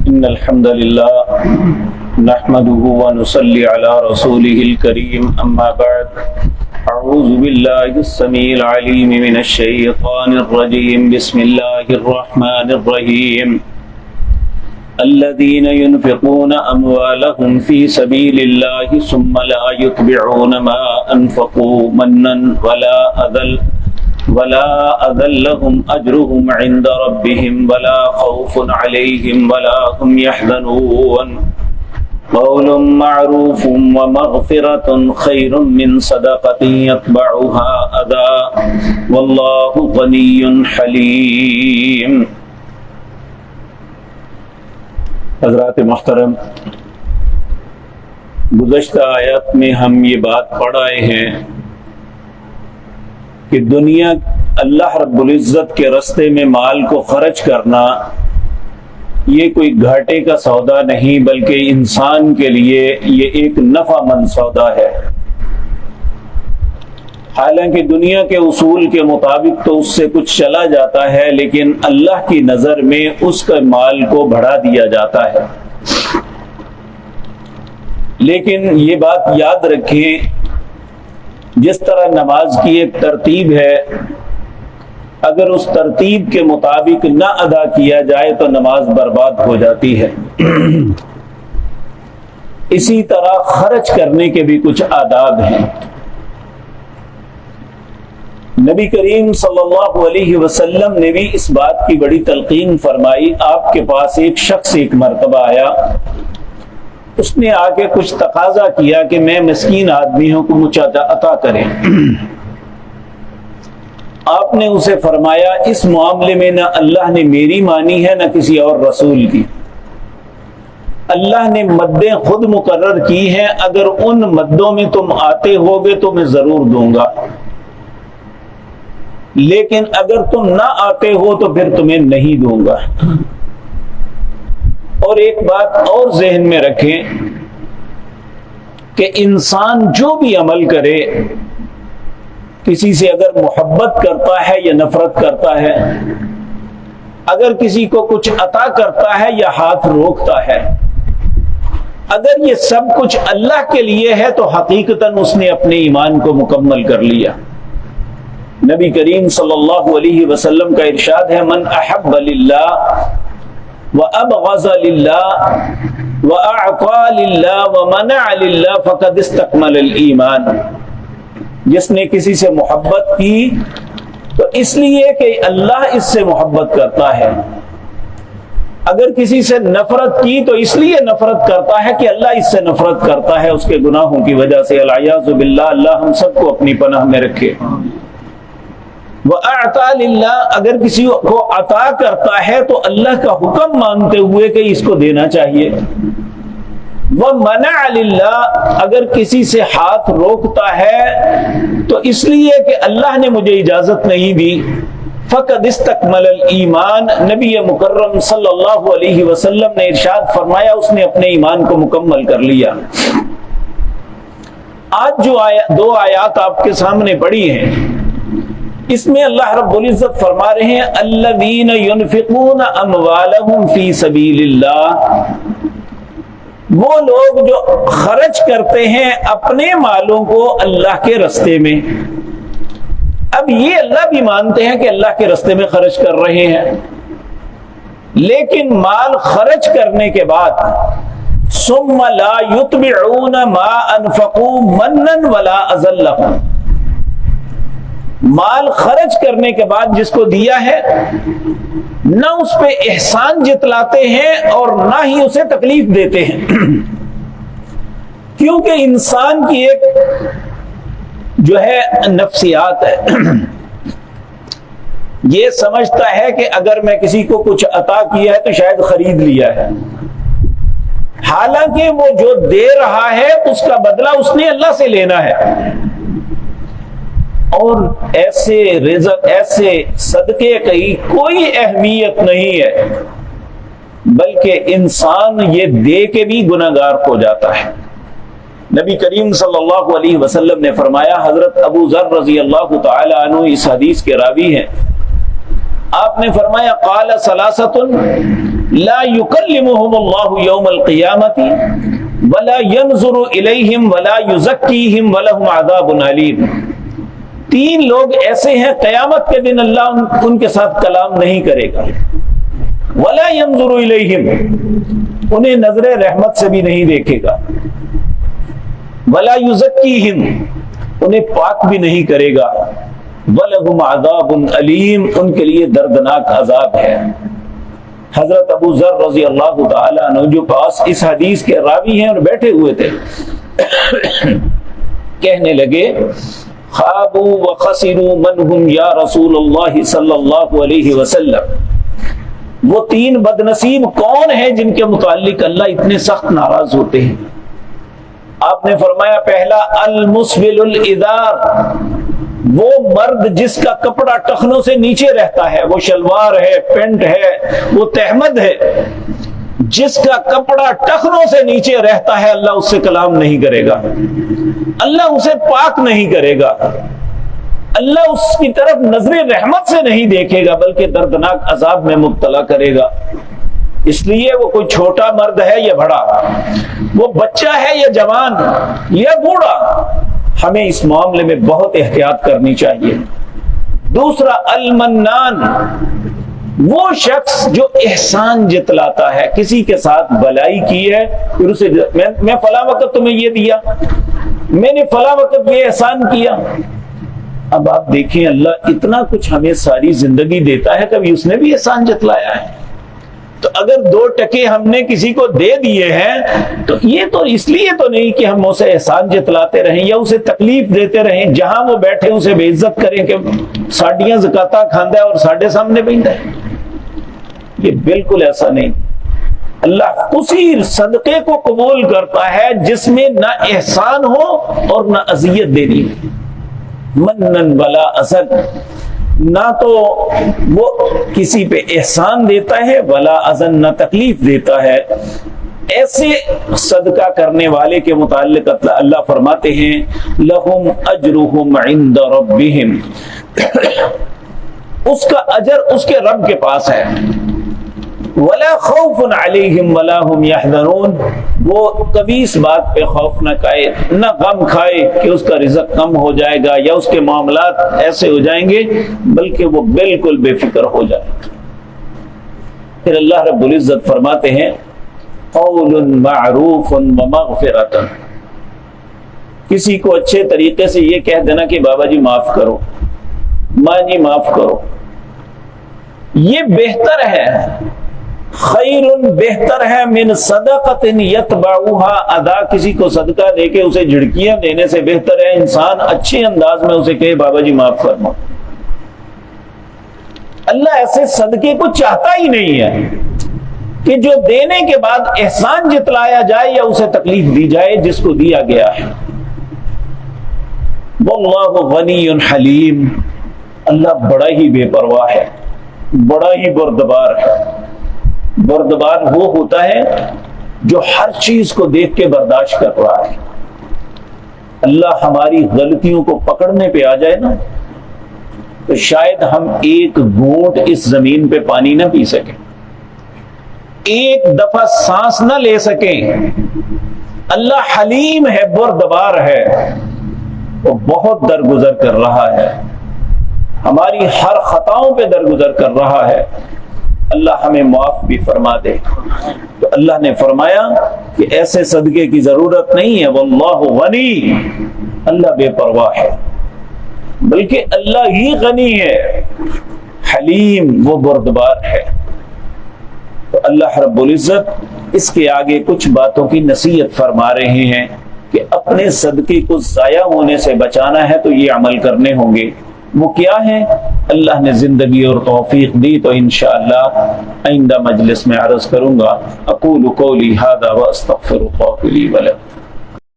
إن الحمد لله نحمده ونصلي على رسوله الكريم أما بعد أعوذ بالله السميع العليم من الشيطان الرجيم بسم الله الرحمن الرحيم الذين ينفقون أموالهم في سبيل الله ثم لا يتبعون ما أنفقوا منا ولا أذى لهم أجرهم عند ربهم ولا خوف عليهم ولا هم يحزنون قول معروف ومغفرة خير من صدقة يتبعها أذى والله غني حليم۔ حضرات محترم، گزشتہ آیات میں ہم یہ بات پڑھ آئے ہیں کہ دنیا اللہ رب العزت کے راستے میں مال کو خرچ کرنا یہ کوئی گھاٹے کا سودا نہیں، بلکہ انسان کے لیے یہ ایک نفع مند سودا ہے۔ حالانکہ دنیا کے اصول کے مطابق تو اس سے کچھ چلا جاتا ہے، لیکن اللہ کی نظر میں اس کا مال کو بڑھا دیا جاتا ہے۔ لیکن یہ بات یاد رکھیں، جس طرح نماز کی ایک ترتیب ہے، اگر اس ترتیب کے مطابق نہ ادا کیا جائے تو نماز برباد ہو جاتی ہے۔ اسی طرح خرچ کرنے کے بھی کچھ آداب ہیں۔ نبی کریم صلی اللہ علیہ وسلم نے بھی اس بات کی بڑی تلقین فرمائی۔ آپ کے پاس ایک شخص ایک مرتبہ آیا، اس نے آ کے کچھ تقاضا کیا کہ میں مسکین آدمی ہوں کو مجھے عطا کریں۔ آپ نے اسے فرمایا اس معاملے میں نہ اللہ نے میری مانی ہے نہ کسی اور رسول کی۔ اللہ نے مدیں خود مقرر کی ہیں، اگر ان مدوں میں تم آتے ہوگے تو میں ضرور دوں گا، لیکن اگر تم نہ آتے ہو تو پھر تمہیں نہیں دوں گا۔ اور ایک بات اور ذہن میں رکھیں کہ انسان جو بھی عمل کرے، کسی سے اگر محبت کرتا ہے یا نفرت کرتا ہے، اگر کسی کو کچھ عطا کرتا ہے یا ہاتھ روکتا ہے، اگر یہ سب کچھ اللہ کے لیے ہے تو حقیقتاً اس نے اپنے ایمان کو مکمل کر لیا۔ نبی کریم صلی اللہ علیہ وسلم کا ارشاد ہے من احب للہ وابغض للہ واعطى للہ ومنع للہ فقد استکمل الایمان۔ جس نے کسی سے محبت کی تو اس لیے کہ اللہ اس سے محبت کرتا ہے، اگر کسی سے نفرت کی تو اس لیے نفرت کرتا ہے کہ اللہ اس سے نفرت کرتا ہے اس کے گناہوں کی وجہ سے۔ العیاذ باللہ، اللہ ہم سب کو اپنی پناہ میں رکھے۔ وَأَعْطَى لِلَّهِ، اگر کسی کو عطا کرتا ہے تو اللہ کا حکم مانتے ہوئے کہ اس کو دینا چاہیے۔ وَمَنَعَ لِلَّهِ، اگر کسی سے ہاتھ روکتا ہے تو اس لیے کہ اللہ نے مجھے اجازت نہیں دی۔ فَقَدْ اسْتَكْمَلَ الْإِيمَانَ، نبی مکرم صلی اللہ علیہ وسلم نے ارشاد فرمایا اس نے اپنے ایمان کو مکمل کر لیا۔ آج جو دو آیات آپ کے سامنے پڑھی ہیں، اس میں اللہ رب العزت فرما رہے ہیں الذین ينفقون اموالهم فی سبیل اللہ، وہ لوگ جو خرچ کرتے ہیں اپنے مالوں کو اللہ کے راستے میں۔ اب یہ اللہ بھی مانتے ہیں کہ اللہ کے راستے میں خرچ کر رہے ہیں، لیکن مال خرچ کرنے کے بعد ثم لا يتبعون ما انفقوا منا ولا اذى لهم، مال خرچ کرنے کے بعد جس کو دیا ہے نہ اس پہ احسان جتلاتے ہیں اور نہ ہی اسے تکلیف دیتے ہیں، کیونکہ انسان کی ایک جو ہے نفسیات ہے، یہ سمجھتا ہے کہ اگر میں کسی کو کچھ عطا کیا ہے تو شاید خرید لیا ہے، حالانکہ وہ جو دے رہا ہے اس کا بدلہ اس نے اللہ سے لینا ہے۔ اور ایسے رزق، ایسے صدقے کی کوئی اہمیت نہیں ہے، بلکہ انسان یہ دے کے بھی گناہگار ہو جاتا ہے۔ نبی کریم صلی اللہ علیہ وسلم نے فرمایا، حضرت ابو ذر رضی اللہ تعالی عنہ اس حدیث کے راوی ہیں، آپ نے فرمایا قال ثلاثۃ لا يكلمهم الله يوم القيامة ولا ينظر إليهم ولا يزكيهم ولهم عذاب أليم. 3 لوگ ایسے ہیں قیامت کے دن اللہ ان کے ساتھ کلام نہیں کرے گا. ولا ينظر إليهم, انہیں نظر رحمت سے بھی نہیں دیکھے گا. ولا يزكيهم, انہیں پاک بھی نہیں کرے گا. وَلَهُمْ عَذَابٌ أَلِيمٌ, ان کے لیے دردناک عذاب ہے. حضرت ابو ذر رضی اللہ تعالیٰ عنہ جو پاس اس حدیث کے راوی ہیں اور بیٹھے ہوئے تھے, کہنے لگے خابوا وخسروا من هم یا رسول اللہ صلی اللہ علیہ وسلم. وہ 3 بدنصیب کون ہیں جن کے متعلق اللہ اتنے سخت ناراض ہوتے ہیں؟ آپ نے فرمایا پہلا المسبل الادار, وہ مرد جس کا کپڑا ٹخنوں سے نیچے رہتا ہے, وہ شلوار ہے, پینٹ ہے, وہ تہمد ہے, جس کا کپڑا ٹخنوں سے نیچے رہتا ہے, اللہ اس سے کلام نہیں کرے گا, اللہ اسے پاک نہیں کرے گا, اللہ اس کی طرف نظر رحمت سے نہیں دیکھے گا بلکہ دردناک عذاب میں مبتلا کرے گا. اس لیے وہ کوئی چھوٹا مرد ہے یا بڑا, وہ بچہ ہے یا جوان یا بوڑھا, ہمیں اس معاملے میں بہت احتیاط کرنی چاہیے. دوسرا المنان, وہ شخص جو احسان جتلاتا ہے, کسی کے ساتھ بلائی کی ہے پھر اسے میں فلاں وقت تمہیں یہ دیا, میں نے فلاں وقت یہ احسان کیا. اب آپ دیکھیں اللہ اتنا کچھ ہمیں ساری زندگی دیتا ہے, کبھی اس نے بھی احسان جتلایا ہے؟ تو اگر 2 ٹکے ہم نے کسی کو دے دیے ہیں تو یہ تو اس لیے تو نہیں کہ ہم اسے احسان جتلاتے رہیں یا اسے تکلیف دیتے رہیں, جہاں وہ بیٹھے اسے بے عزت کریں کہ ساڈیاں زکاتاں کھاندا ہے اور ساڈے سامنے بیٹھا ہے. یہ بالکل ایسا نہیں. اللہ اسی صدقے کو قبول کرتا ہے جس میں نہ احسان ہو اور نہ اذیت دینی ہو. منن ولا اذن, نہ تو وہ کسی پہ احسان دیتا ہے, ولا اذن, نہ تکلیف دیتا ہے. ایسے صدقہ کرنے والے کے متعلق اللہ فرماتے ہیں لہم اجرہم عند ربہم, اس کا اجر اس کے رب کے پاس ہے. ولا خوف علیہم ولا هم يحزنون, وہ کبھی اس بات پہ خوف نہ کھائے نہ غم کھائے کہ اس کا رزق کم ہو جائے گا یا اس کے معاملات ایسے ہو جائیں گے, بلکہ وہ بالکل بے فکر ہو جائے گا. پھر اللہ رب العزت فرماتے ہیں قول معروف ومغفرۃ, کسی کو اچھے طریقے سے یہ کہہ دینا کہ بابا جی معاف کرو, ماں جی معاف کرو, یہ بہتر ہے, خیر بہتر ہے من صدقۃ یتبعها ادا, کسی کو صدقہ دے کے اسے جھڑکیاں دینے سے بہتر ہے انسان اچھے انداز میں اسے کہے بابا جی معاف فرماؤ. اللہ ایسے صدقے کو چاہتا ہی نہیں ہے کہ جو دینے کے بعد احسان جتلایا جائے یا اسے تکلیف دی جائے جس کو دیا گیا ہے. واللہ غنی حلیم, اللہ بڑا ہی بے پرواہ ہے, بڑا ہی بردبار ہے. بردبار وہ ہوتا ہے جو ہر چیز کو دیکھ کے برداشت کر رہا ہے. اللہ ہماری غلطیوں کو پکڑنے پہ آ جائے نا تو شاید ہم ایک گھونٹ اس زمین پہ پانی نہ پی سکیں, ایک دفعہ سانس نہ لے سکیں. اللہ حلیم ہے, بردبار ہے, وہ بہت درگزر کر رہا ہے, ہماری ہر خطاؤں پہ درگزر کر رہا ہے. اللہ ہمیں معاف بھی فرما دے. تو اللہ نے فرمایا کہ ایسے صدقے کی ضرورت نہیں ہے. واللہ غنی, اللہ بے پرواہ ہے, بلکہ اللہ ہی غنی ہے, حلیم, وہ بردبار ہے. تو اللہ رب العزت اس کے آگے کچھ باتوں کی نصیحت فرما رہے ہیں کہ اپنے صدقے کو ضائع ہونے سے بچانا ہے تو یہ عمل کرنے ہوں گے. وہ کیا ہے؟ اللہ نے زندگی اور توفیق دی تو انشاءاللہ آئندہ مجلس میں عرض کروں گا. اقول قولی ھذا واستغفر اللہ لی ولکم.